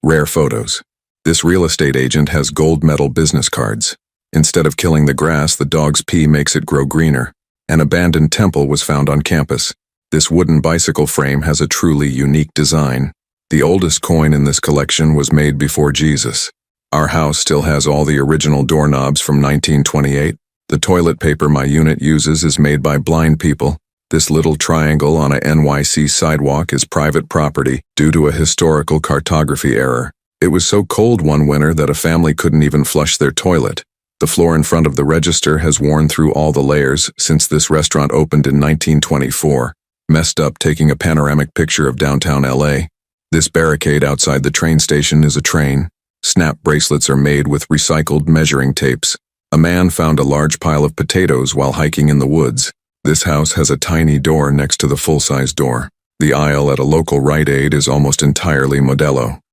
Rare photos. This real estate agent has gold medal business cards. Instead of killing the grass, the dog's pee makes it grow greener. An abandoned temple was found on campus. This wooden bicycle frame has a truly unique design. The oldest coin in this collection was made before Jesus. Our house still has all the original doorknobs from 1928. The toilet paper my unit uses is made by blind people. This little triangle on a NYC sidewalk is private property due to a historical cartography error. It was so cold one winter that a family couldn't even flush their toilet. The floor in front of the register has worn through all the layers since this restaurant opened in 1924. Messed up taking a panoramic picture of downtown LA. This barricade outside the train station is a train. Snap bracelets are made with recycled measuring tapes. A man found a large pile of potatoes while hiking in the woods. This house has a tiny door next to the full-size door. The aisle at a local Rite Aid is almost entirely Modelo.